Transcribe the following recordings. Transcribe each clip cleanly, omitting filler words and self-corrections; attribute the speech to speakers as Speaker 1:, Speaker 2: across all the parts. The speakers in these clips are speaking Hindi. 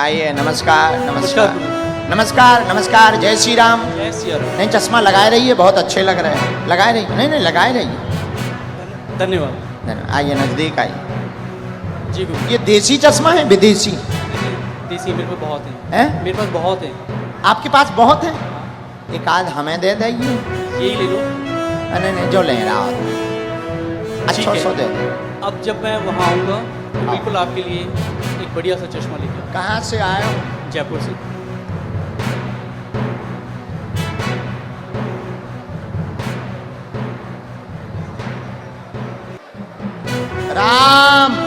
Speaker 1: आइए, नमस्कार नमस्कार नमस्कार नमस्कार। जय श्री राम।
Speaker 2: जय श्री राम।
Speaker 1: नहीं, चश्मा लगाए रहिए, बहुत अच्छे लग रहे हैं। लगाए रहिए, नहीं नहीं लगाए रहिए।
Speaker 2: धन्यवाद।
Speaker 1: आइए, नज़दीक आइए।
Speaker 2: जी गुरु।
Speaker 1: ये देसी चश्मा है विदेशी?
Speaker 2: देसी मेरे पास बहुत है।
Speaker 1: हैं?
Speaker 2: मेरे पास बहुत है।
Speaker 1: आपके पास बहुत है? एक आध हमें दे देंगे।
Speaker 2: यही ले लो।
Speaker 1: नहीं नहीं, जो ले रहा हो
Speaker 2: ठीक
Speaker 1: अच्छा
Speaker 2: है।
Speaker 1: सो दे दो।
Speaker 2: अब जब मैं वहाँ आऊँगा तो
Speaker 1: हाँ।
Speaker 2: बिल्कुल आपके लिए एक बढ़िया सा चश्मा लेके आऊँगा।
Speaker 1: कहाँ से आए हो?
Speaker 2: जयपुर से।
Speaker 1: राम।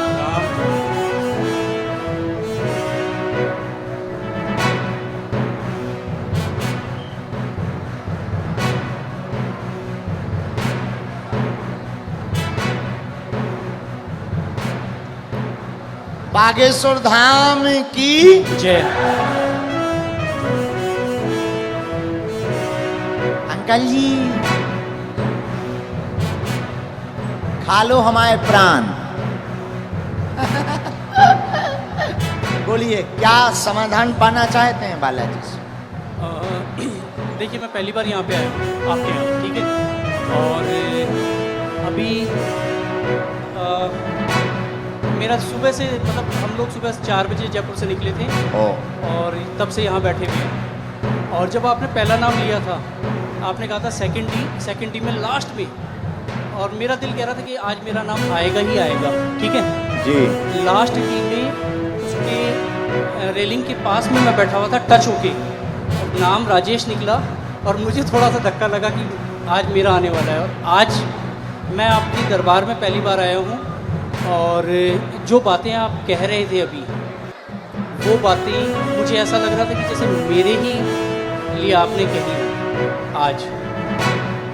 Speaker 1: बागेश्वर धाम की
Speaker 2: जय।
Speaker 1: अंकल जी, खा लो हमारे प्राण। बोलिए, क्या समाधान पाना चाहते हैं बालाजी से?
Speaker 2: देखिए, मैं पहली बार यहाँ पे आया हूँ आपके यहाँ, ठीक है। और अभी मेरा सुबह से, मतलब हम लोग सुबह 4 बजे जयपुर से निकले थे और तब से यहाँ बैठे हुए हैं। और जब आपने पहला नाम लिया था, आपने कहा था सेकंड डी में लास्ट में, और मेरा दिल कह रहा था कि आज मेरा नाम आएगा ही आएगा, ठीक है
Speaker 1: जी।
Speaker 2: लास्ट डी में उसके रेलिंग के पास में मैं बैठा हुआ था, टच होके नाम राजेश निकला और मुझे थोड़ा सा धक्का लगा कि आज मेरा आने वाला है। और आज मैं आपके दरबार में पहली बार आया हूँ और जो बातें आप कह रहे थे अभी, वो बातें मुझे ऐसा लग रहा था कि जैसे मेरे ही लिए आपने कही आज।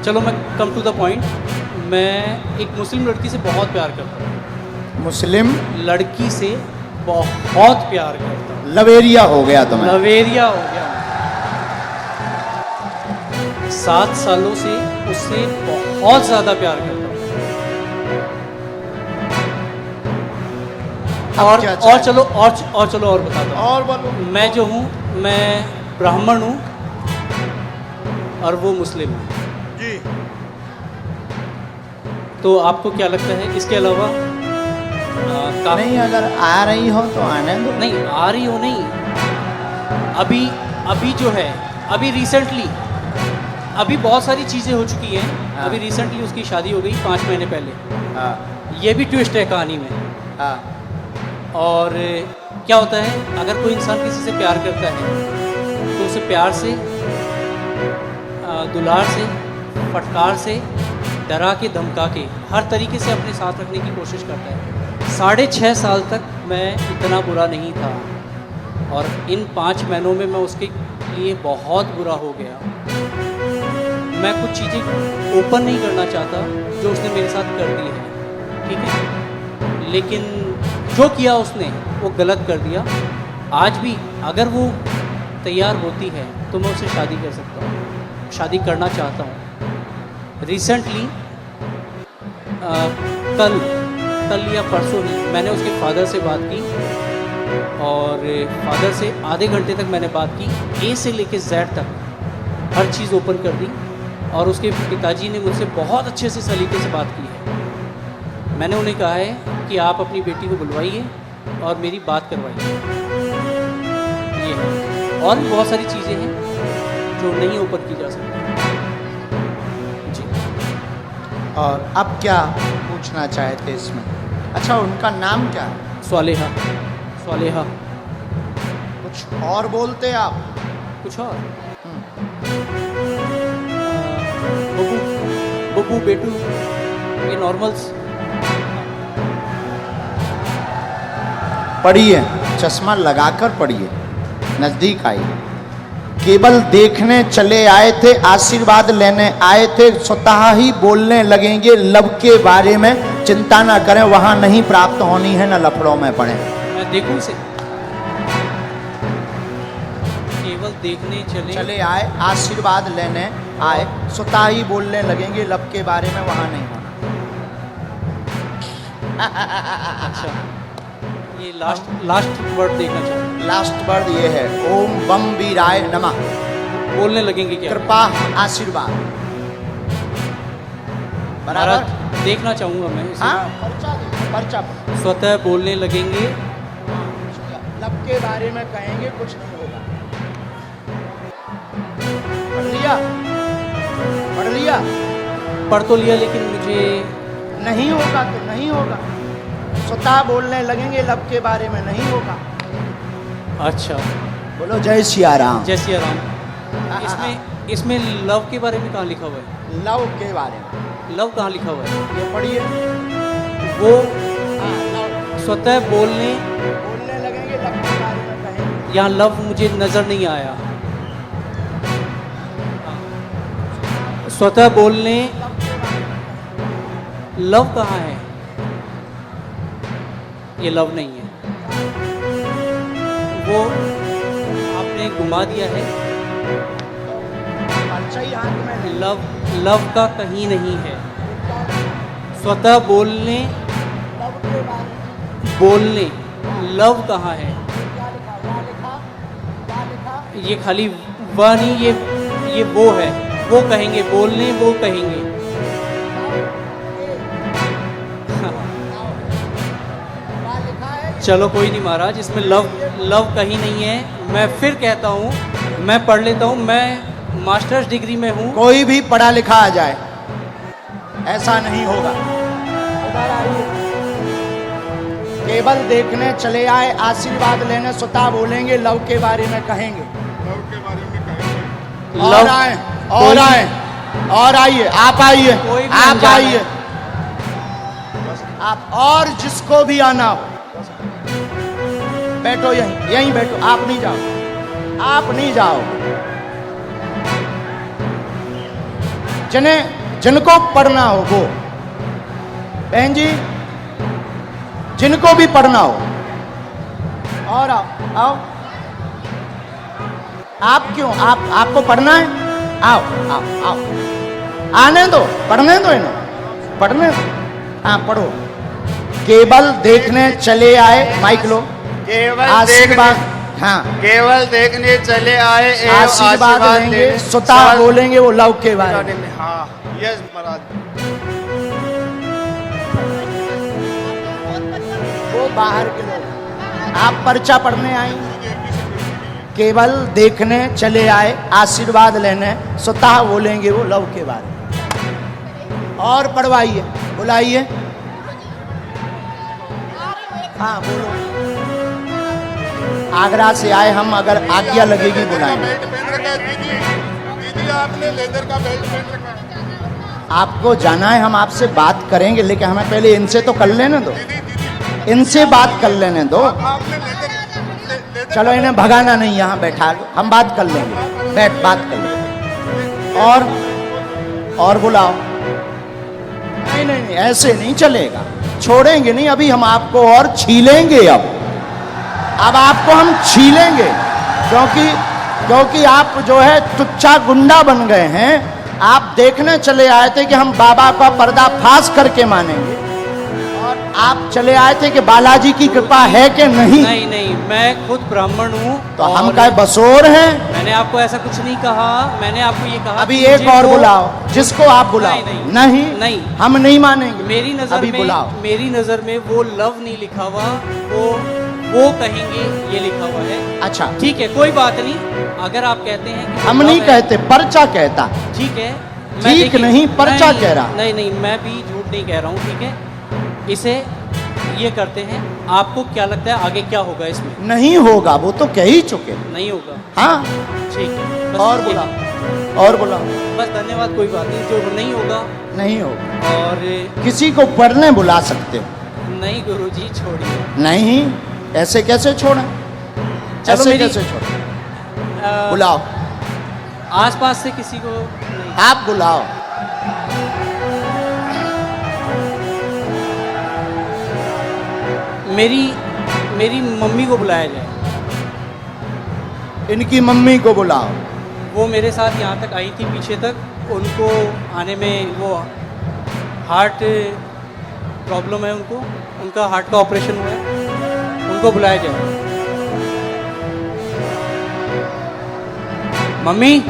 Speaker 2: चलो मैं कम टू द पॉइंट। मैं एक मुस्लिम लड़की से बहुत प्यार करता हूँ।
Speaker 1: मुस्लिम
Speaker 2: लड़की से बहुत प्यार करता हूँ।
Speaker 1: लवेरिया हो गया तुम्हें?
Speaker 2: लवेरिया हो गया। 7 सालों से उससे बहुत ज़्यादा प्यार करता हूँ। और चलो और बताता हूँ।
Speaker 1: और बोलो।
Speaker 2: मैं जो हूँ, मैं ब्राह्मण हूँ और वो मुस्लिम है
Speaker 1: जी।
Speaker 2: तो आपको क्या लगता है इसके अलावा
Speaker 1: नहीं, अगर आ रही हो तो आने दो।
Speaker 2: नहीं आ रही हो, नहीं अभी जो है, अभी रिसेंटली अभी बहुत सारी चीज़ें हो चुकी हैं।
Speaker 1: हाँ।
Speaker 2: अभी रिसेंटली उसकी शादी हो गई 5 महीने पहले।
Speaker 1: हाँ
Speaker 2: ये भी ट्विस्ट है कहानी में।
Speaker 1: हाँ।
Speaker 2: और क्या होता है, अगर कोई इंसान किसी से प्यार करता है तो उसे प्यार से, दुलार से, फटकार से, डरा के, धमका के, हर तरीके से अपने साथ रखने की कोशिश करता है। 6.5 साल तक मैं इतना बुरा नहीं था और इन 5 महीनों में मैं उसके लिए बहुत बुरा हो गया। मैं कुछ चीज़ें ओपन नहीं करना चाहता जो उसने मेरे साथ कर दी है, ठीक है, लेकिन जो किया उसने वो गलत कर दिया। आज भी अगर वो तैयार होती है तो मैं उससे शादी कर सकता हूँ, शादी करना चाहता हूँ। रिसेंटली कल या परसों ही मैंने उसके फादर से बात की और फादर से आधे घंटे तक मैंने बात की, ए से लेके जेड तक हर चीज़ ओपन कर दी। और उसके पिताजी ने मुझसे बहुत अच्छे से सलीके से बात की है। मैंने उन्हें कहा है कि आप अपनी बेटी को बुलवाइए और मेरी बात करवाइए। ये है, और भी बहुत सारी चीज़ें हैं जो नहीं ओपन की जा सकती जी।
Speaker 1: और अब क्या पूछना चाहते इसमें? अच्छा, उनका नाम क्या है?
Speaker 2: स्वालेहा।
Speaker 1: कुछ और बोलते आप?
Speaker 2: कुछ और बब्बू बेटू, ये नॉर्मल्स।
Speaker 1: पढ़िए, चश्मा लगाकर पढ़िए, नजदीक आइए। केवल देखने चले आए थे, आशीर्वाद लेने आए थे, स्वतः ही बोलने लगेंगे लब के बारे में। चिंता ना करें, वहां नहीं प्राप्त होनी है, न लफड़ों में पड़े।
Speaker 2: मैं देखूं से केवल देखने चले
Speaker 1: आए, आशीर्वाद लेने आए, स्वतः ही बोलने लगेंगे लब के बारे में, वहां नहीं होना।
Speaker 2: अच्छा, ये लास्ट वर्ड देखना चाहूँगा।
Speaker 1: लास्ट वर्ड ये है, ओम बम वीराय नमः।
Speaker 2: बोलने लगेंगे क्या?
Speaker 1: कृपा आशीर्वाद। बराबर।
Speaker 2: महाराज देखना चाहूँगा मैं इसे।
Speaker 1: हाँ, पर्चा दो, पर्चा पढ़ो।
Speaker 2: स्वतः बोलने लगेंगे।
Speaker 1: लब के बारे में कहेंगे, कुछ नहीं होगा। पढ़ लिया, पढ़ लिया।
Speaker 2: पढ़ तो लिया लेकिन मुझे
Speaker 1: नहीं होगा तो नहीं होगा। स्वतः बोलने लगेंगे, लब के बारे में नहीं होगा।
Speaker 2: अच्छा।
Speaker 1: बोलो जय सिया राम।
Speaker 2: जय सिया राम। इसमें लव के बारे में कहाँ लिखा हुआ है?
Speaker 1: लव के बारे में।
Speaker 2: लव कहाँ लिखा हुआ है?
Speaker 1: ये पढ़िए।
Speaker 2: वो
Speaker 1: हाँ, लव।
Speaker 2: स्वतः बोलने
Speaker 1: लगेंगे, लब के बारे में कहेंगे।
Speaker 2: यहाँ लव मुझे नजर नहीं आया। स्वतः बोलने, लव कहाँ है? ये लव नहीं है। वो आपने घुमा दिया है।
Speaker 1: पर्चा ही हाथ में है।
Speaker 2: लव का कहीं नहीं है। स्वतः बोलने, बोलने, लव कहाँ है? ये खाली वह नहीं, ये वो है। वो कहेंगे, बोलने वो कहेंगे। चलो कोई नहीं महाराज, इसमें लव कहीं नहीं है। मैं फिर कहता हूँ, मैं पढ़ लेता हूँ। मैं मास्टर्स डिग्री में हूँ।
Speaker 1: कोई भी पढ़ा लिखा आ जाए, ऐसा नहीं होगा। उधर आइए। केवल देखने चले आए, आशीर्वाद लेने स्वतः बोलेंगे, लव के बारे में कहेंगे।
Speaker 3: लव के बारे में कहेंगे।
Speaker 1: और आए, और आए, और आइए। आप आइए,
Speaker 2: कोई भी
Speaker 1: आप
Speaker 2: अनजान
Speaker 1: आइए। आप और जिसको भी आना हो, बैठो यहीं, यहीं बैठो। आप नहीं जाओ, आप नहीं जाओ। जिनको पढ़ना हो वो, बहन जी, जिनको भी पढ़ना हो, और आओ, आओ। आप क्यों, आपको पढ़ना है? आओ, आओ, आओ। आने दो, पढ़ने दो इन्हें, पढ़ने दो। हाँ, पढ़ो। केवल देखने चले आए, माइक लो।
Speaker 3: केवल
Speaker 1: आशीर्वाद, हाँ,
Speaker 3: केवल देखने चले आए एवं
Speaker 1: आशीर्वाद लेंगे, स्वतः बोलेंगे वो लव के बारे में।
Speaker 3: हाँ, यस महाराज।
Speaker 1: वो बाहर के लोग, आप पर्चा पढ़ने आई, केवल देखने चले आए, आशीर्वाद लेने, स्वतः बोलेंगे वो लव के बारे में। और पढ़वाइए, बुलाइए। हाँ, बोलो। आगरा से आए हम, अगर आज्ञा लगेगी बुलाएंगे।
Speaker 3: बेल्ट पहन रखा है दीदी, दीदी आपने लेदर का बेल्ट पहन रखा है।
Speaker 1: आपको जाना है, हम आपसे बात करेंगे, लेकिन हमें पहले इनसे तो कर लेने दो,
Speaker 3: दीदी
Speaker 1: इनसे बात कर लेने दो।
Speaker 3: आपने लेदर
Speaker 1: चलो इन्हें भगाना नहीं, यहाँ बैठा लो, हम बात कर लेंगे। बैठ, बात कर लेंगे। और बुलाओ। नहीं नहीं नहीं, ऐसे नहीं चलेगा, छोड़ेंगे नहीं। अभी हम आपको और छीलेंगे। अब आपको हम छीलेंगे, क्योंकि आप जो है तुच्चा गुंडा बन गए हैं। आप देखने चले आए थे कि हम बाबा का पर्दाफाश करके मानेंगे, और आप चले आए थे कि बालाजी की कृपा है कि नहीं।
Speaker 2: नहीं नहीं, मैं खुद ब्राह्मण हूँ।
Speaker 1: तो हम क्या बसोर हैं?
Speaker 2: मैंने आपको ऐसा कुछ नहीं कहा। मैंने आपको ये कहा
Speaker 1: अभी
Speaker 2: कि
Speaker 1: एक
Speaker 2: मुझे
Speaker 1: और
Speaker 2: वो-
Speaker 1: बुलाओ, जिसको आप बुलाओ।
Speaker 2: नहीं,
Speaker 1: नहीं,
Speaker 2: नहीं।
Speaker 1: हम नहीं मानेंगे।
Speaker 2: मेरी नजर
Speaker 1: अभी
Speaker 2: में,
Speaker 1: बुलाओ।
Speaker 2: मेरी नजर में वो लव नहीं लिखा हुआ, वो कहेंगे ये लिखा हुआ है।
Speaker 1: अच्छा,
Speaker 2: ठीक है, कोई बात नहीं। अगर आप कहते हैं कि
Speaker 1: हम
Speaker 2: love
Speaker 1: नहीं
Speaker 2: है,
Speaker 1: कहते, पर्चा कहता।
Speaker 2: ठीक है।
Speaker 1: ठीक नहीं, पर्चा कह रहा।
Speaker 2: नहीं नहीं, मैं भी झूठ नहीं कह रहा हूँ। ठीक है, इसे ये करते हैं। आपको क्या लगता है आगे क्या होगा इसमें?
Speaker 1: नहीं होगा, वो तो कह ही चुके।
Speaker 2: नहीं होगा।
Speaker 1: हाँ,
Speaker 2: ठीक है, बस
Speaker 1: और
Speaker 2: ये-
Speaker 1: बुलाओ, और बुलाओ।
Speaker 2: बस धन्यवाद, कोई बात नहीं। जो नहीं होगा,
Speaker 1: नहीं होगा।
Speaker 2: और
Speaker 1: किसी को पढ़ने बुला सकते हो।
Speaker 2: नहीं गुरुजी छोड़िए।
Speaker 1: नहीं, ऐसे कैसे छोड़ें?
Speaker 2: चलो
Speaker 1: ऐसे
Speaker 2: मेरी-
Speaker 1: कैसे छोड़ें?
Speaker 2: अ,
Speaker 1: बुलाओ,
Speaker 2: आसपास से किसी को नहीं।
Speaker 1: आप बुलाओ।
Speaker 2: मेरी मम्मी को बुलाया जाए।
Speaker 1: इनकी मम्मी को बुलाओ।
Speaker 2: वो मेरे साथ यहाँ तक आई थी, पीछे तक। उनको आने में वो हार्ट प्रॉब्लम है, उनका हार्ट का ऑपरेशन हुआ है। उनको बुलाया जाए। मम्मी,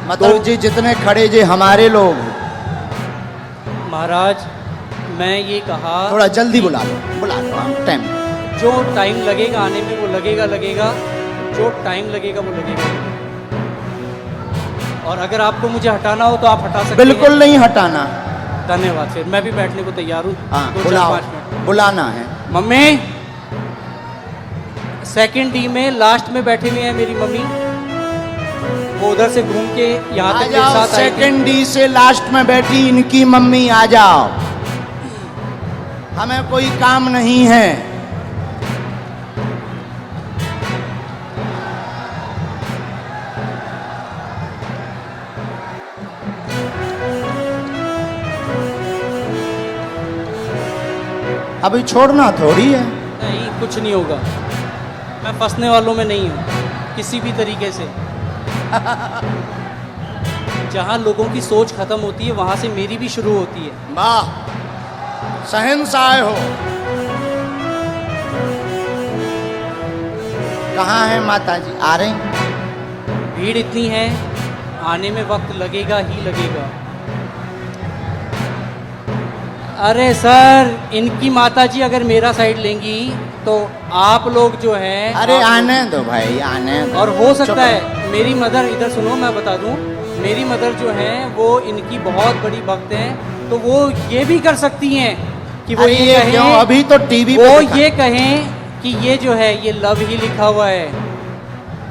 Speaker 1: मतलब जी जितने खड़े जी हमारे लोग हैं।
Speaker 2: महाराज मैं ये कहा
Speaker 1: थोड़ा जल्दी बुला लो हाँ, टाइम।
Speaker 2: जो टाइम लगेगा आने में वो लगेगा, जो टाइम लगेगा वो लगेगा। और अगर आपको मुझे हटाना हो तो आप हटा सकते
Speaker 1: बिल्कुल नहीं हटाना।
Speaker 2: हैं। धन्यवाद। फिर मैं भी बैठने को तैयार हूँ।
Speaker 1: हाँ
Speaker 2: 2-4-5
Speaker 1: बुलाओ,
Speaker 2: मिनट।
Speaker 1: बुलाना है।
Speaker 2: मम्मी, सेकंड डी में लास्ट में बैठे हुए हैं मेरी मम्मी। वो उधर से घूम के यहाँ
Speaker 1: आ
Speaker 2: तक मेरे
Speaker 1: जाओ,
Speaker 2: साथ आई थी।
Speaker 1: सेकंड डी से लास्ट में बैठी इनकी मम्मी, आ जाओ, हमें कोई काम नहीं है। अभी छोड़ना थोड़ी है।
Speaker 2: नहीं, कुछ नहीं होगा। मैं फंसने वालों में नहीं हूँ किसी भी तरीके से। जहाँ लोगों की सोच खत्म होती है वहाँ से मेरी भी शुरू होती है।
Speaker 1: वाह, शहंशाह हो। कहाँ है माता जी? आ रहे हैं?
Speaker 2: भीड़ इतनी है, आने में वक्त लगेगा ही लगेगा। अरे सर, इनकी माताजी अगर मेरा साइड लेंगी तो आप लोग जो हैं,
Speaker 1: अरे
Speaker 2: आप
Speaker 1: आने दो भाई, आने दो।
Speaker 2: और हो
Speaker 1: चुप
Speaker 2: सकता है मेरी मदर, इधर सुनो मैं बता दूं, मेरी मदर जो है वो इनकी बहुत बड़ी भक्त हैं, तो वो ये भी कर सकती हैं कि वो
Speaker 1: अरे
Speaker 2: ये
Speaker 1: ये
Speaker 2: कहें,
Speaker 1: क्यों? अभी तो टीवी
Speaker 2: वो
Speaker 1: पे दिखा-
Speaker 2: ये कहें कि ये जो है ये लव ही लिखा हुआ है।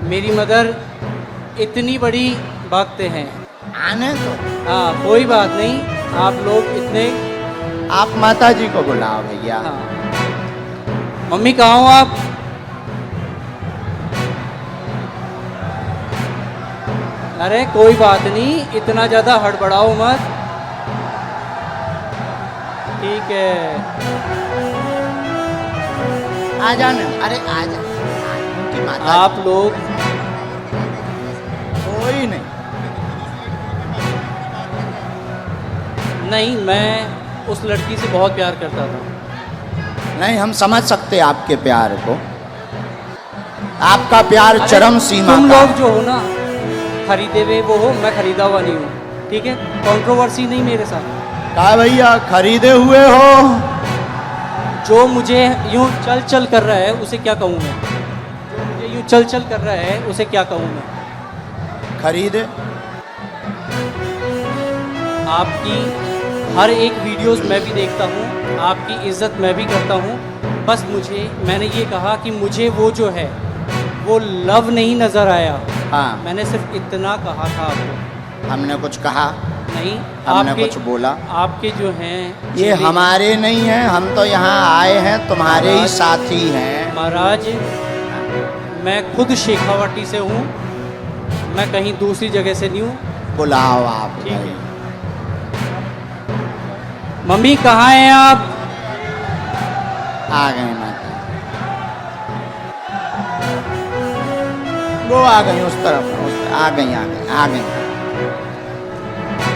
Speaker 2: मेरी मदर इतनी बड़ी भक्त हैं।
Speaker 1: आने दो।
Speaker 2: हाँ कोई बात नहीं, आप लोग इतने।
Speaker 1: आप माता जी को बुलाओ भैया।
Speaker 2: हाँ मम्मी कहाँ हो आप? अरे कोई बात नहीं, इतना ज्यादा हड़बड़ाओ मत। ठीक है,
Speaker 1: आ जाने। अरे आ जा, उनकी माता
Speaker 2: आप लोग।
Speaker 1: कोई नहीं।
Speaker 2: नहीं, मैं उस लड़की से बहुत प्यार करता था।
Speaker 1: नहीं, हम समझ सकते आपके प्यार को। आपका प्यार
Speaker 2: अरे,
Speaker 1: चरम सीमा
Speaker 2: तुम
Speaker 1: का
Speaker 2: लोग जो हो ना, खरीदे हुए वो हो, मैं खरीदा हुआ नहीं हूँ। ठीक है, कंट्रोवर्सी नहीं मेरे साथ।
Speaker 1: कहा भैया, खरीदे हुए हो।
Speaker 2: जो मुझे यूं चल चल कर रहा है उसे क्या कहूँ मैं? जो मुझे यूं चल चल कर रहा है उसे क्या कहूँ मैं?
Speaker 1: खरीदे।
Speaker 2: आपकी हर एक वीडियोस मैं भी देखता हूँ, आपकी इज्जत मैं भी करता हूँ। बस मैंने ये कहा कि मुझे वो जो है वो लव नहीं नज़र आया।
Speaker 1: हाँ,
Speaker 2: मैंने सिर्फ इतना कहा था आपको।
Speaker 1: हमने कुछ कहा
Speaker 2: नहीं,
Speaker 1: हमने
Speaker 2: आपके
Speaker 1: कुछ बोला?
Speaker 2: आपके जो हैं
Speaker 1: ये
Speaker 2: चेले-
Speaker 1: हमारे नहीं हैं, हम तो यहाँ आए हैं, तुम्हारे ही
Speaker 2: महाराज-
Speaker 1: साथी हैं।
Speaker 2: महाराज, मैं खुद शेखावाटी से हूँ, मैं कहीं दूसरी जगह से नहीं हूँ।
Speaker 1: बुलाओ आप
Speaker 2: ठीक
Speaker 1: भाई।
Speaker 2: है। मम्मी कहाँ हैं आप?
Speaker 1: आ गए माता। वो आ गई उस तरफ, आ गई आ गई आ गई।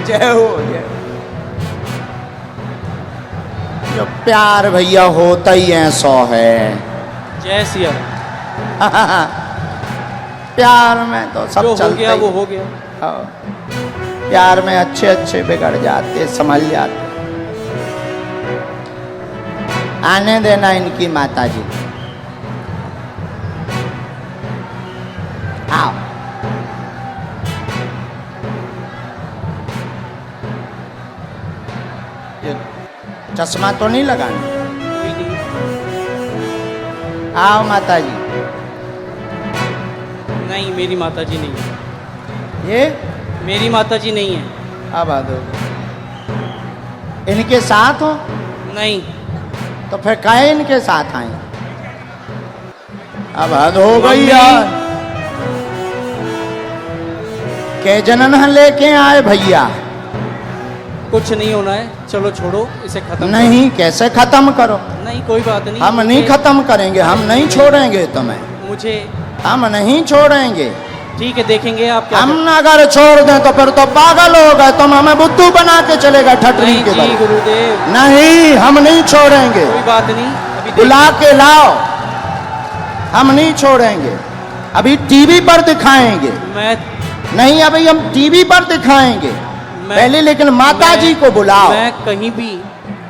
Speaker 1: जय हो, जय हो। जो प्यार भैया होता ही है 100 है।
Speaker 2: जय सिया।
Speaker 1: प्यार में तो सब
Speaker 2: जो हो
Speaker 1: चलता
Speaker 2: गया
Speaker 1: ही
Speaker 2: वो हो गया।
Speaker 1: हाँ। प्यार में अच्छे अच्छे बिगड़ जाते, संभल जाते। आने देना इनकी माता जी। आओ। ये चश्मा तो नहीं लगाना?
Speaker 2: कोई नहीं।
Speaker 1: आओ माता जी।
Speaker 2: नहीं, मेरी माताजी नहीं है।
Speaker 1: ये
Speaker 2: मेरी माताजी नहीं है।
Speaker 1: अब आ दो। इनके साथ हो
Speaker 2: नहीं,
Speaker 1: तो फिर काहे इनके साथ आए? अब हद हो गई
Speaker 2: मम्मी।
Speaker 1: यार। के जनन लेके आए भैया?
Speaker 2: कुछ नहीं होना है, चलो छोड़ो इसे खत्म
Speaker 1: नहीं, कैसे खत्म करो?
Speaker 2: करो। नहीं कोई बात नहीं।
Speaker 1: हम नहीं
Speaker 2: मुझे-
Speaker 1: खत्म करेंगे, हम नहीं छोड़ेंगे तुम्हें,
Speaker 2: मुझे
Speaker 1: हम नहीं छोड़ेंगे।
Speaker 2: ठीक है, देखेंगे आप क्या
Speaker 1: हम
Speaker 2: करते
Speaker 1: अगर छोड़ दें तो फिर तो पागल हो गए, तुम हमें बुद्धू बना के चले गए
Speaker 2: हैं।
Speaker 1: ठटरी
Speaker 2: नहीं
Speaker 1: के
Speaker 2: जी
Speaker 1: बल।
Speaker 2: गुरुदेव,
Speaker 1: नहीं, हम नहीं छोड़ेंगे,
Speaker 2: कोई बात नहीं, अभी
Speaker 1: बुला के लाओ, हम नहीं छोड़ेंगे। अभी टीवी पर दिखाएंगे,
Speaker 2: मैं
Speaker 1: नहीं अभी हम टीवी पर दिखाएंगे पहले, लेकिन माता
Speaker 2: मैं-
Speaker 1: जी को बुलाओ।
Speaker 2: मैं कहीं भी,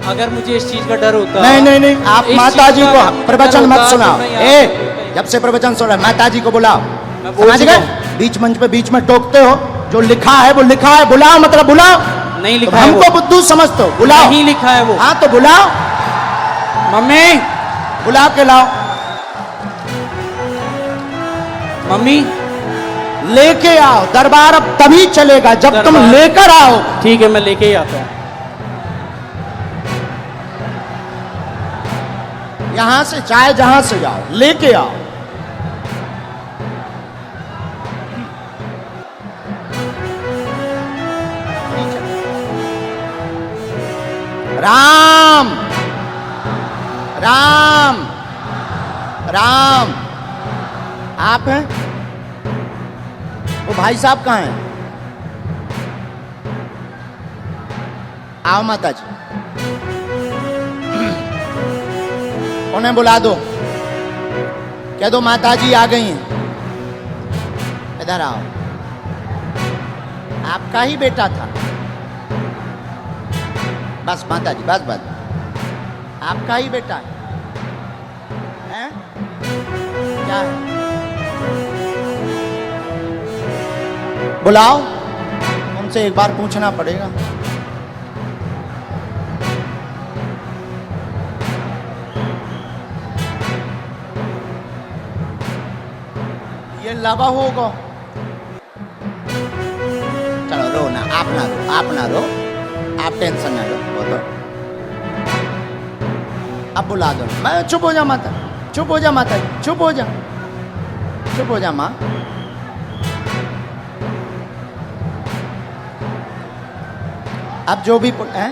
Speaker 2: अगर मुझे इस चीज का डर होता,
Speaker 1: नहीं नहीं नहीं, आप
Speaker 2: इस
Speaker 1: माता
Speaker 2: चीज
Speaker 1: जी
Speaker 2: का
Speaker 1: को
Speaker 2: अगर मुझे
Speaker 1: प्रवचन
Speaker 2: डर
Speaker 1: मत
Speaker 2: होता, तो
Speaker 1: सुनाओ।
Speaker 2: मैं यहाँ
Speaker 1: ए,
Speaker 2: पे-
Speaker 1: जब से प्रवचन सुन रहे माता जी को बुलाओ।
Speaker 2: मैं बोल
Speaker 1: समझ
Speaker 2: चुका
Speaker 1: गए? बीच मंच पे बीच में टोकते हो, जो लिखा है वो लिखा है, बुलाओ मतलब बुलाओ।
Speaker 2: नहीं
Speaker 1: तुम
Speaker 2: लिखा है
Speaker 1: हमको
Speaker 2: वो,
Speaker 1: बुद्धू समझते हो, बुलाओ।
Speaker 2: नहीं लिखा है वो।
Speaker 1: हाँ तो बुलाओ,
Speaker 2: मम्मी,
Speaker 1: बुला के लाओ,
Speaker 2: मम्मी,
Speaker 1: लेके आओ। दरबार अब तभी चलेगा जब तुम
Speaker 2: दरबार-
Speaker 1: लेकर आओ।
Speaker 2: ठीक है, मैं लेके ही आता हूँ।
Speaker 1: यहां से चाहे जहां से जाओ, लेके आओ। राम राम राम, आप हैं? वो भाई साहब कहाँ हैं? आओ माता जी, उन्हें बुला दो, कह दो माता जी आ गई हैं, इधर आओ। आपका ही बेटा था, बस माता जी, बस बस, आपका ही बेटा है, हैं? क्या है? बुलाओ, उनसे एक बार पूछना पड़ेगा। ये लवा होगा। चलो रो ना, आप ना रो, आप ना रो, आप टेंशन ना लो, वो तो अब बुला दो। मैं चुप हो जा माता, चुप हो जा माता, चुप हो जा, चुप हो जा माँ। अब जो भी हैं,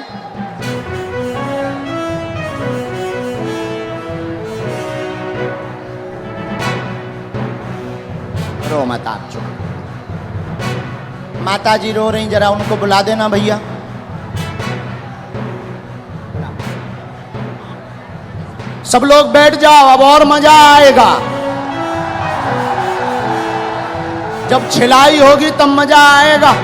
Speaker 1: रो मत आप, चुप। माता जी रो रही, जरा उनको बुला देना भैया। सब लोग बैठ जाओ, अब और मजा आएगा। जब छिलाई होगी तब मजा आएगा।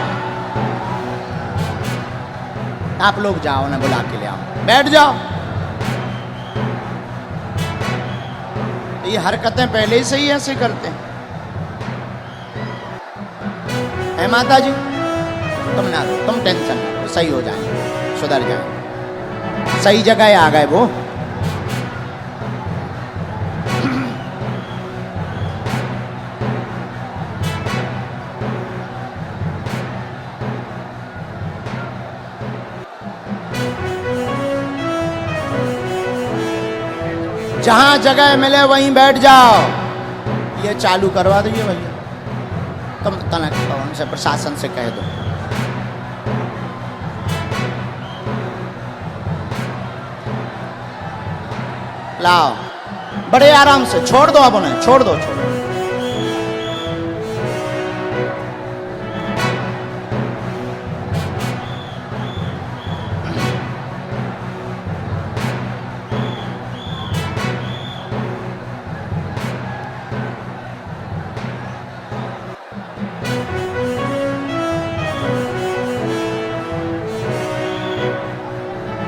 Speaker 1: आप लोग जाओ ना, बुला के ले आओ, बैठ जाओ। ये हरकतें पहले से ही ऐसे करते हैं। है माता जी, तुम ना रो, तुम टेंशन ना लो, सही हो जाएंगे, सुधर जाएंगे, सही जगह आ गए वो। जहां जगह मिले वहीं बैठ जाओ। ये चालू करवा दीजिए भैया, तुम तनक उनसे प्रशासन से कह दो। लाओ, बड़े आराम से छोड़ दो, अब उन्हें छोड़ दो, छोड़ दो।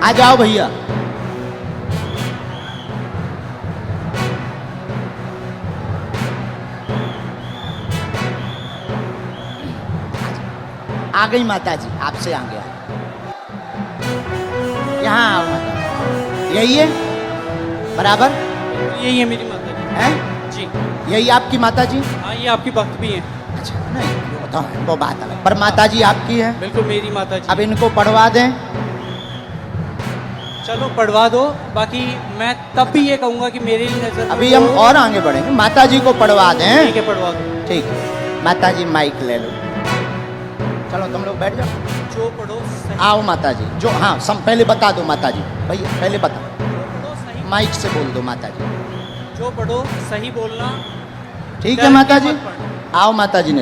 Speaker 1: आ जाओ भैया। आ गई माता जी, आपसे आ गया। यहाँ आओ माता जी, यही है बराबर?
Speaker 2: यही है मेरी माता जी।
Speaker 1: हैं?
Speaker 2: जी
Speaker 1: यही आपकी माता जी?
Speaker 2: हाँ, ये आपकी भक्त भी है।
Speaker 1: अच्छा, नहीं वो तो है, वो बात अलग, पर माता जी आपकी है।
Speaker 2: बिल्कुल मेरी माता जी।
Speaker 1: अब इनको पढ़वा दें।
Speaker 2: चलो पढ़वा दो, बाकी मैं तब भी ये कहूँगा कि मेरी नजर में
Speaker 1: अभी हम
Speaker 2: वो-
Speaker 1: और आगे बढ़ेंगे, माता जी को पढ़वा दें।
Speaker 2: ठीक है, पढ़वा दो।
Speaker 1: ठीक है, माता जी माइक ले लो, चलो तुम लोग बैठ जाओ।
Speaker 2: जो पढ़ो सही,
Speaker 1: आओ माता जी, जो हाँ पहले बता दो माता जी, भैया पहले बता,
Speaker 2: जो पढ़ो सही,
Speaker 1: माइक से बोल दो माता जी।
Speaker 2: जो पढ़ो सही बोलना।
Speaker 1: ठीक
Speaker 2: डर
Speaker 1: है
Speaker 2: के
Speaker 1: माता जी,
Speaker 2: मत पढ़ना।
Speaker 1: आओ माता जी ने।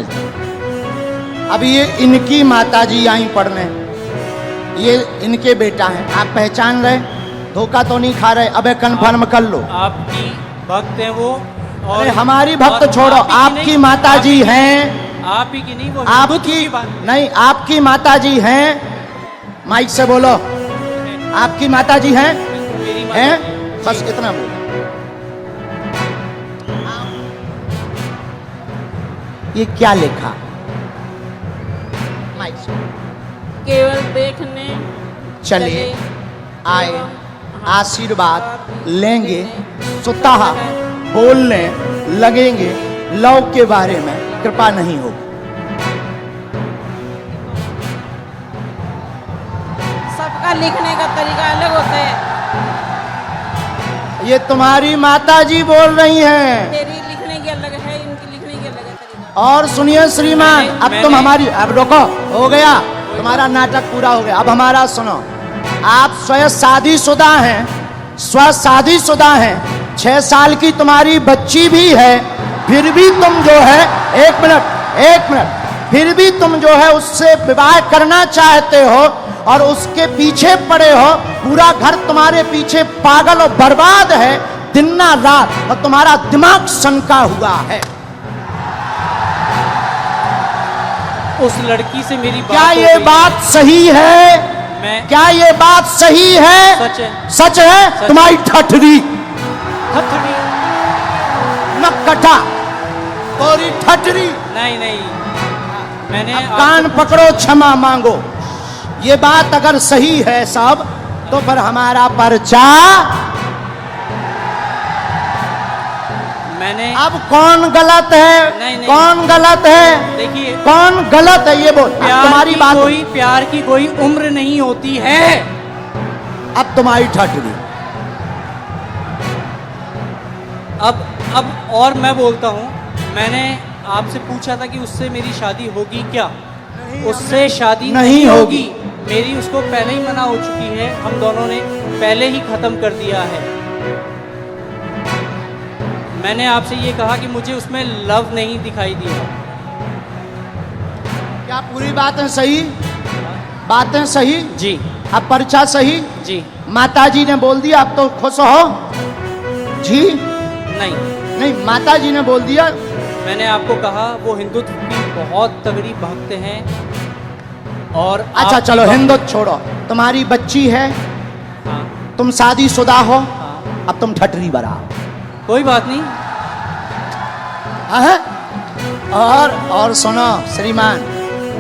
Speaker 1: अब ये इनकी माता जी आई पढ़ने, ये इनके बेटा हैं। आप पहचान रहे, धोखा तो नहीं खा रहे? अबे कन्फर्म कर लो।
Speaker 2: आपकी भक्त हैं वो, और
Speaker 1: अरे हमारी भक्त
Speaker 2: और
Speaker 1: छोड़ो,
Speaker 2: आप ही की
Speaker 1: आपकी
Speaker 2: नहीं,
Speaker 1: माता
Speaker 2: आप
Speaker 1: जी
Speaker 2: ही की
Speaker 1: हैं।
Speaker 2: आप ही की नहीं, वो
Speaker 1: आपकी
Speaker 2: हिंदुत्व की बात
Speaker 1: नहीं, आपकी माता जी हैं। माइक से बोलो, आपकी माता जी हैं?
Speaker 2: मेरी माता
Speaker 1: हैं?
Speaker 2: जी।
Speaker 1: बस इतना बोलो। ये क्या लिखा? माइक से।
Speaker 4: केवल देखने
Speaker 1: चले आए, आशीर्वाद लेंगे, स्वतः बोलने लगेंगे, लव के बारे में कृपा नहीं होगी।
Speaker 4: सबका लिखने का तरीका अलग होता है।
Speaker 1: ये तुम्हारी माता जी बोल रही हैं।
Speaker 4: तेरी लिखने की अलग है, इनकी लिखने की अलग है तरीका।
Speaker 1: और सुनिए श्रीमान,
Speaker 2: मैंने-
Speaker 1: अब तुम
Speaker 2: मैंने-
Speaker 1: हमारी, अब रोको, हो गया तुम्हारा नाटक पूरा हो गया। अब हमारा सुनो। आप स्वयं शादीशुदा हैं, स्व शादीशुदा हैं, 6 साल की तुम्हारी बच्ची भी है, फिर भी तुम जो है, एक मिनट, फिर भी तुम जो है उससे विवाह करना चाहते हो और उसके पीछे पड़े हो। पूरा घर तुम्हारे पीछे पागल और बर्बाद है दिन ना रात, और तुम्हारा दिमाग सनका हुआ है।
Speaker 2: उस लड़की से मेरी बात
Speaker 1: क्या
Speaker 2: हो
Speaker 1: ये
Speaker 2: गई।
Speaker 1: बात सही है?
Speaker 2: मैं
Speaker 1: क्या ये बात सही है?
Speaker 2: सच है।
Speaker 1: सच है?
Speaker 2: सच।
Speaker 1: तुम्हारी ठठरी
Speaker 2: हथड़ी
Speaker 1: नक्कटा, तोरी ठठरी।
Speaker 2: नहीं नहीं, मैंने
Speaker 1: कान
Speaker 2: आपसे
Speaker 1: पकड़ो, क्षमा मांगो। ये बात अगर सही है सब, तो फिर हमारा पर्चा।
Speaker 2: मैंने
Speaker 1: अब कौन गलत है?
Speaker 2: नहीं, नहीं।
Speaker 1: कौन गलत है?
Speaker 2: देखिए,
Speaker 1: कौन गलत है ये बोल। अब तुम्हारी बात,
Speaker 2: प्यार की कोई उम्र नहीं होती है।
Speaker 1: अब तुम्हारी ठठरी।
Speaker 2: अब और मैं बोलता हूँ, मैंने आपसे पूछा था कि उससे मेरी शादी होगी क्या? उससे शादी
Speaker 1: नहीं
Speaker 2: नहीं
Speaker 1: होगी।
Speaker 2: होगी। मेरी उसको पहले ही मना हो चुकी है, हम दोनों ने पहले ही खत्म कर दिया है। मैंने आपसे ये कहा कि मुझे उसमें लव नहीं दिखाई दिया।
Speaker 1: क्या पूरी बातें सही? बातें सही?
Speaker 2: जी
Speaker 1: अब पर्चा सही?
Speaker 2: जी
Speaker 1: माता जी ने बोल दिया, अब तो खुश हो जी?
Speaker 2: नहीं,
Speaker 1: नहीं, माता जी ने बोल दिया।
Speaker 2: मैंने आपको कहा वो हिंदुत्व की बहुत तगड़ी भक्त हैं। और
Speaker 1: अच्छा
Speaker 2: आपकी
Speaker 1: चलो,
Speaker 2: भक्त-
Speaker 1: हिंदुत्व छोड़ो। तुम्हारी बच्ची है,
Speaker 2: हाँ
Speaker 1: तुम शादीशुदा हो,
Speaker 2: हाँ,
Speaker 1: अब तुम ठठरी बराओ।
Speaker 2: कोई बात नहीं।
Speaker 1: हाँ? और सुनो श्रीमान,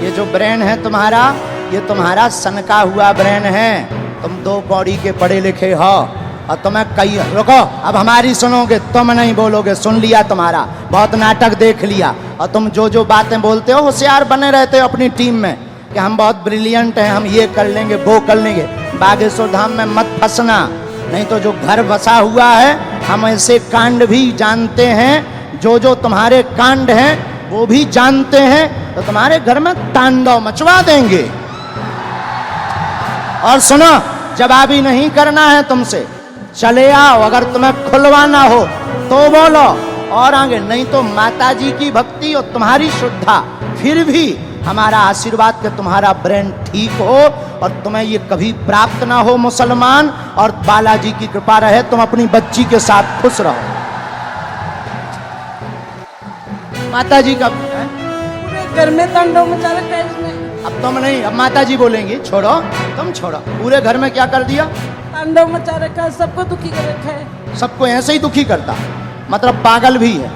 Speaker 1: ये जो ब्रेन है तुम्हारा, ये तुम्हारा सनका हुआ ब्रेन है। तुम 2 कौड़ी के पढ़े लिखे हो, और तुम्हें कई, रुको, अब हमारी सुनोगे, तुम नहीं बोलोगे। सुन लिया तुम्हारा, बहुत नाटक देख लिया, और तुम जो बातें बोलते हो होशियार बने रहते हो अपनी टीम में कि हम बहुत ब्रिलियंट हैं, हम ये कर लेंगे, वो कर लेंगे। बागेश्वर धाम में मत फंसना, नहीं तो जो घर बसा हुआ है, हम ऐसे कांड भी जानते हैं, जो तुम्हारे कांड हैं वो भी जानते हैं, तो तुम्हारे घर में तांडव मचवा देंगे। और सुनो, जवाबी नहीं करना है तुमसे, चले आओ। अगर तुम्हें खुलवाना हो तो बोलो, और आगे नहीं तो माता जी की भक्ति और तुम्हारी श्रद्धा, फिर भी हमारा आशीर्वाद कि तुम्हारा ब्रेन ठीक हो और तुम्हें ये कभी प्राप्त ना हो मुसलमान, और बालाजी की कृपा रहे, तुम अपनी बच्ची के साथ खुश रहो। माता जी का
Speaker 4: पूरे घर में तांडव मचा रखा है इसने।
Speaker 1: अब तुम नहीं, अब माता जी बोलेंगी। छोड़ो, तुम छोड़ो। पूरे घर में क्या कर दिया?
Speaker 4: तांडव मचा रखा है, सबको दुखी कर रखा है।
Speaker 1: सबको ऐसे ही दुखी करता, मतलब पागल भी है।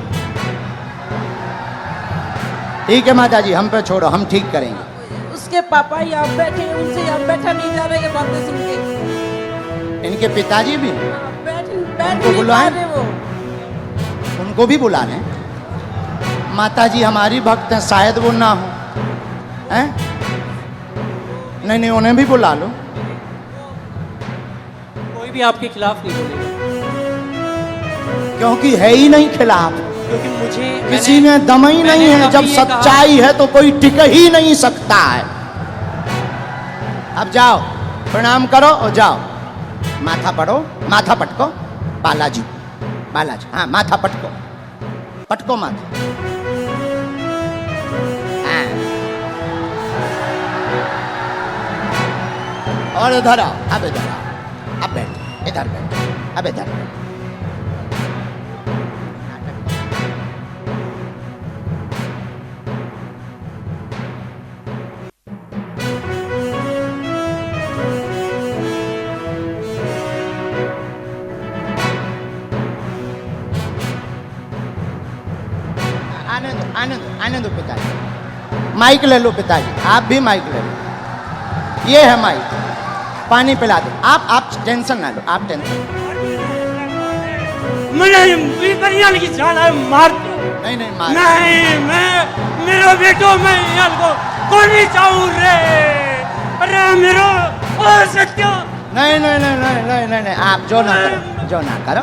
Speaker 1: ठीक है माता जी, हम पे छोड़ो, हम ठीक करेंगे।
Speaker 4: उसके पापा यहाँ बैठे हैं, उनसे यहाँ बैठा नहीं जा रहा है, ये बातें सुन के।
Speaker 1: इनके पिताजी भी,
Speaker 4: हाँ, बैठ
Speaker 1: उनको
Speaker 4: नहीं
Speaker 1: बुलाएं।
Speaker 4: पा रहे वो।
Speaker 1: उनको भी बुला लें। माता जी हमारी भक्त हैं, शायद वो ना हो, हैं? नहीं नहीं, उन्हें भी बुला लो।
Speaker 2: कोई भी आपके खिलाफ नहीं बोलेगा,
Speaker 1: क्योंकि है ही नहीं खिलाफ,
Speaker 2: क्योंकि मुझे
Speaker 1: किसी में दम ही नहीं है। जब सच्चाई है तो कोई टिक ही नहीं सकता है। अब जाओ, प्रणाम करो और जाओ, माथा पढ़ो, माथा पटको। बालाजी, बालाजी, हाँ, माथा पटको, पटको माथा। और इधर आओ, अब इधर आओ, अब बैठ, इधर बैठ, अब इधर बैठ। आने दो पिताजी, माइक ले लो पिताजी, आप भी माइक ले लो, ये है माइक, पानी पिला दो। आप टेंशन ना लो, आप टेंशन
Speaker 5: मार
Speaker 1: नहीं मार
Speaker 5: नहीं, मैं मेरो बेटो मैं यहाँ को कोनी चाहूँ रे, अरे मेरो ओ सत्य
Speaker 1: नहीं, आप जो ना करो, जो ना करो,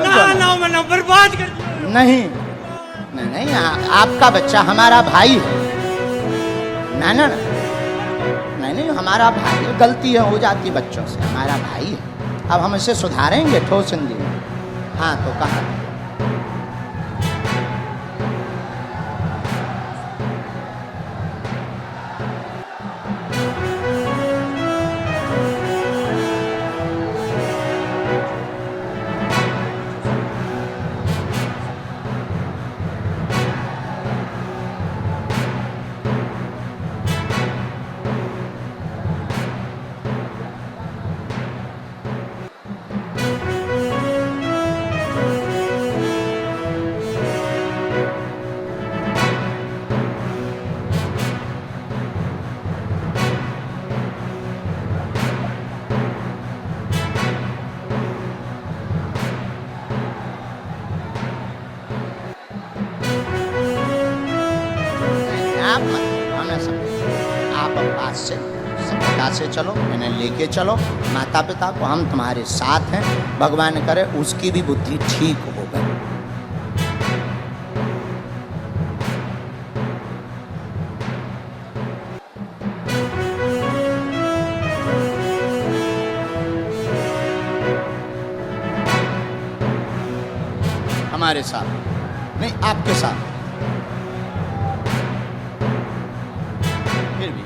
Speaker 5: ना बर्बाद कर दिया।
Speaker 1: नहीं, आपका बच्चा हमारा भाई है, ना, नहीं, हमारा भाई है, गलती है हो जाती बच्चों से, हमारा भाई है, अब हम इसे सुधारेंगे ठोस हिंदी में। हाँ तो कहा आप पास से सभ्यता से चलो, इन्हें लेके चलो, माता पिता को, हम तुम्हारे साथ हैं, भगवान करे उसकी भी बुद्धि ठीक हो गई। हमारे साथ नहीं, आपके साथ। फिर भी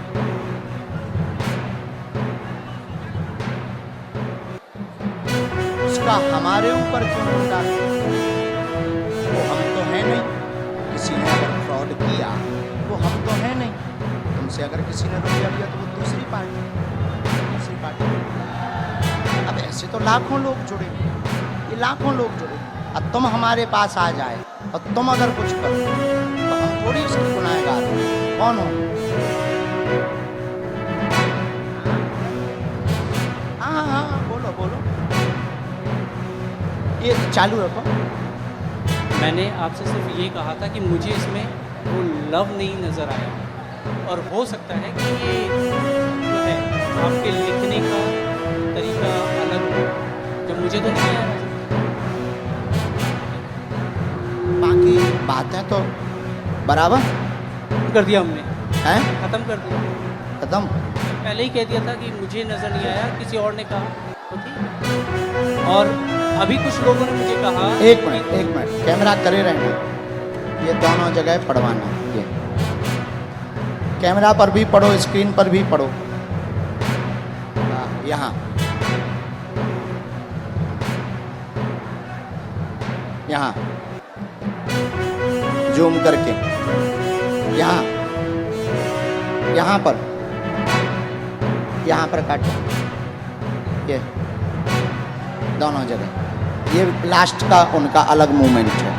Speaker 1: उसका हमारे ऊपर क्यों डालते? वो हम तो है नहीं, किसी ने अगर फ्रॉड किया वो हम तो है नहीं, तुमसे अगर किसी ने रुपया लिया तो वो दूसरी पार्टी। अब ऐसे तो लाखों लोग जुड़े, ये लाखों लोग जुड़े, अब तुम हमारे पास आ जाए और तुम अगर कुछ करो तो हम थोड़ी उसकी गुनाहगार हो। कौन हो? हाँ, बोलो, ये चालू रखो।
Speaker 2: मैंने आपसे सिर्फ ये कहा था कि मुझे इसमें वो लव नहीं नज़र आया, और हो सकता है कि ये जो है आपके लिखने का तरीका अलग हो, जो मुझे तो नहीं आया।
Speaker 1: बाकी बातें तो बराबर
Speaker 2: कर दिया हमने,
Speaker 1: हैं,
Speaker 2: ख़त्म कर दिया,
Speaker 1: खत्म।
Speaker 2: पहले ही कह दिया था कि मुझे नज़र नहीं आया, किसी और ने कहा तो ठीक। और अभी कुछ लोगों ने मुझे कहा,
Speaker 1: एक मिनट, कैमरा करे रहना, ये दोनों जगह पढ़वाना, ये कैमरा पर भी पढ़ो, स्क्रीन पर भी पढ़ो। यहाँ जूम करके, यहाँ पर काटो, ये दोनों जगह, ये लास्ट का उनका अलग मूवमेंट है।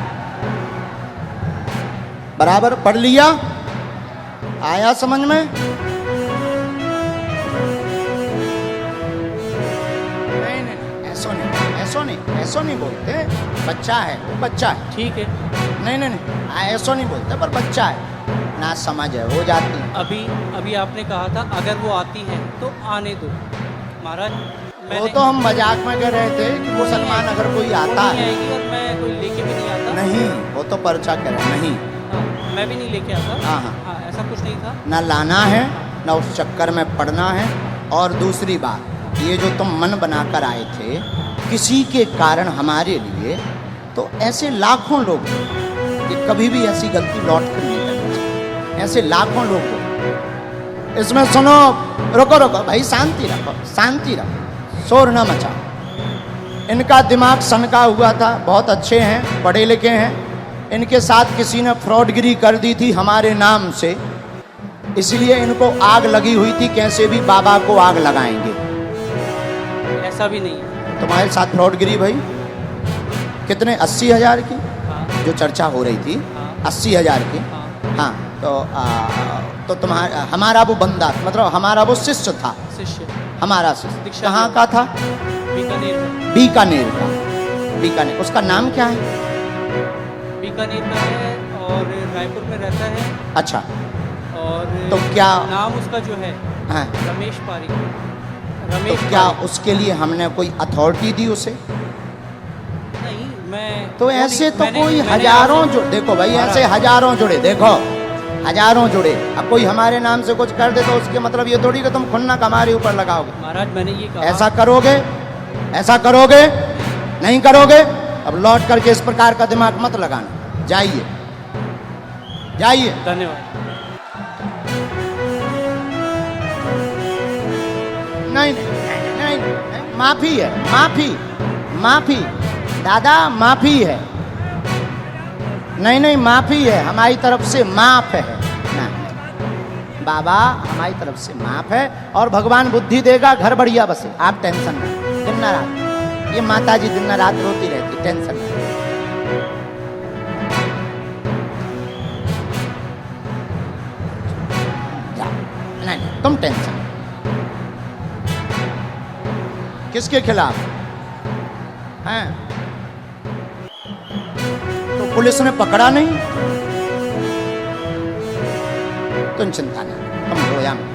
Speaker 1: बराबर पढ़ लिया? आया समझ में? नहीं, ऐसो नहीं बोलते, बच्चा है वो, बच्चा है,
Speaker 2: ठीक है।
Speaker 1: नहीं, ऐसो नहीं बोलते, पर बच्चा है ना, समझ है, हो जाती है।
Speaker 2: अभी आपने कहा था अगर वो आती है तो आने दो महाराज।
Speaker 1: वो तो हम मजाक में कह रहे थे कि मुसलमान अगर कोई आता है,
Speaker 2: और मैं कोई लेके भी नहीं आता।
Speaker 1: नहीं, वो तो पर्चा कह रहे नहीं,
Speaker 2: मैं भी नहीं लेके आता।
Speaker 1: हाँ,
Speaker 2: ऐसा कुछ नहीं था,
Speaker 1: ना लाना है ना उस चक्कर में पड़ना है। और दूसरी बात, ये जो तुम मन बनाकर आए थे किसी के कारण हमारे लिए, तो ऐसे लाखों लोग कि कभी भी ऐसी गलती लौट कर नहीं करनी चाहिए, ऐसे लाखों लोग। इसमें सुनो, रुको भाई, शांति रखो। शोर न मचा। इनका दिमाग सनका हुआ था, बहुत अच्छे हैं, पढ़े लिखे हैं। इनके साथ किसी ने फ्रॉडगिरी कर दी थी हमारे नाम से, इसलिए इनको आग लगी हुई थी, कैसे भी बाबा को आग लगाएंगे।
Speaker 2: ऐसा भी नहीं है।
Speaker 1: तुम्हारे साथ फ्रॉडगिरी भाई कितने? 80,000 की
Speaker 2: हाँ
Speaker 1: जो चर्चा हो रही थी,
Speaker 2: हाँ
Speaker 1: 80,000 की।
Speaker 2: हाँ
Speaker 1: हाँ तो तुम्हारा हमारा वो बंदा, मतलब हमारा वो शिष्य था,
Speaker 2: शिष्य
Speaker 1: हमारा शिष्य
Speaker 2: दीक्षा
Speaker 1: कहाँ
Speaker 2: लिया।
Speaker 1: का था?
Speaker 2: बीकानेर का।
Speaker 1: बीकानेर का। बीकानेर, उसका नाम क्या है?
Speaker 2: बीकानेर का है और रायपुर में रहता है।
Speaker 1: अच्छा,
Speaker 2: और
Speaker 1: तो क्या
Speaker 2: नाम उसका जो है
Speaker 1: हाँ,
Speaker 2: रमेश पारी।
Speaker 1: तो
Speaker 2: रमेश
Speaker 1: क्या
Speaker 2: पारी।
Speaker 1: उसके लिए हमने कोई अथॉरिटी दी उसे?
Speaker 2: नहीं, मैं
Speaker 1: तो
Speaker 2: वो
Speaker 1: ऐसे
Speaker 2: नहीं-
Speaker 1: तो
Speaker 2: मैंने-
Speaker 1: कोई
Speaker 2: मैंने
Speaker 1: हजारों
Speaker 2: आपसे-
Speaker 1: जो देखो भाई,
Speaker 2: हमारा-
Speaker 1: ऐसे हजारों जुड़े, देखो हजारों जुड़े। अब कोई हमारे नाम से कुछ कर दे तो उसके मतलब ये थोड़ी कि तुम खुन्नक हमारे ऊपर लगाओगे।
Speaker 2: महाराज मैंने ये कहा।
Speaker 1: ऐसा करोगे? ऐसा करोगे? नहीं करोगे? अब लौट करके इस प्रकार का दिमाग मत लगाना। जाइए जाइए।
Speaker 2: धन्यवाद।
Speaker 1: नहीं नहीं नहीं, नहीं, नहीं, माफी है, माफी माफी दादा, माफी है। नहीं नहीं, माफी है हमारी तरफ से, माफ है ना बाबा, हमारी तरफ से माफ है। और भगवान बुद्धि देगा, घर बढ़िया बसे, आप टेंशन ना। दिन न रात ये माता जी दिन न रात रोती रहती, टेंशन ना। जा, नहीं नहीं, तुम टेंशन। किसके खिलाफ हैं? तो पुलिस ने पकड़ा नहीं, तुम चिंता नहीं, तुम रोया मत।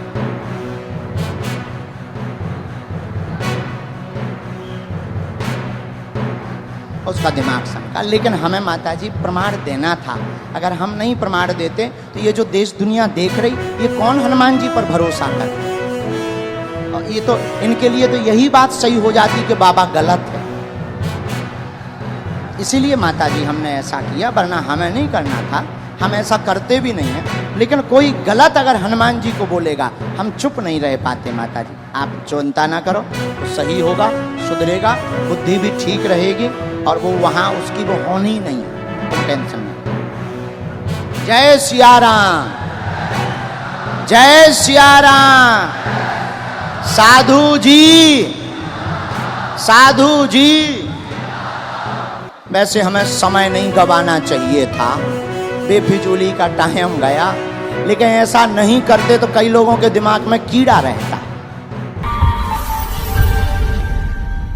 Speaker 1: उसका दिमाग सनका। लेकिन हमें माता जी प्रमाण देना था। अगर हम नहीं प्रमाण देते तो ये जो देश दुनिया देख रही, ये कौन हनुमान जी पर भरोसा कर? और ये तो इनके लिए तो यही बात सही हो जाती कि बाबा गलत है। इसीलिए माता जी हमने ऐसा किया, वरना हमें नहीं करना था। हम ऐसा करते भी नहीं हैं। लेकिन कोई गलत अगर हनुमान जी को बोलेगा, हम चुप नहीं रह पाते। माता जी आप चिंता ना करो, तो सही होगा, सुधरेगा, बुद्धि भी ठीक रहेगी, और वो वहाँ उसकी वो होनी ही नहीं, तुम टेंशन नहीं। जय सिया राम, जय सिया राम। साधु जी, साधु जी। वैसे हमें समय नहीं गवाना चाहिए था, बेफिजूली का टाइम गया, लेकिन ऐसा नहीं करते तो कई लोगों के दिमाग में कीड़ा रहता।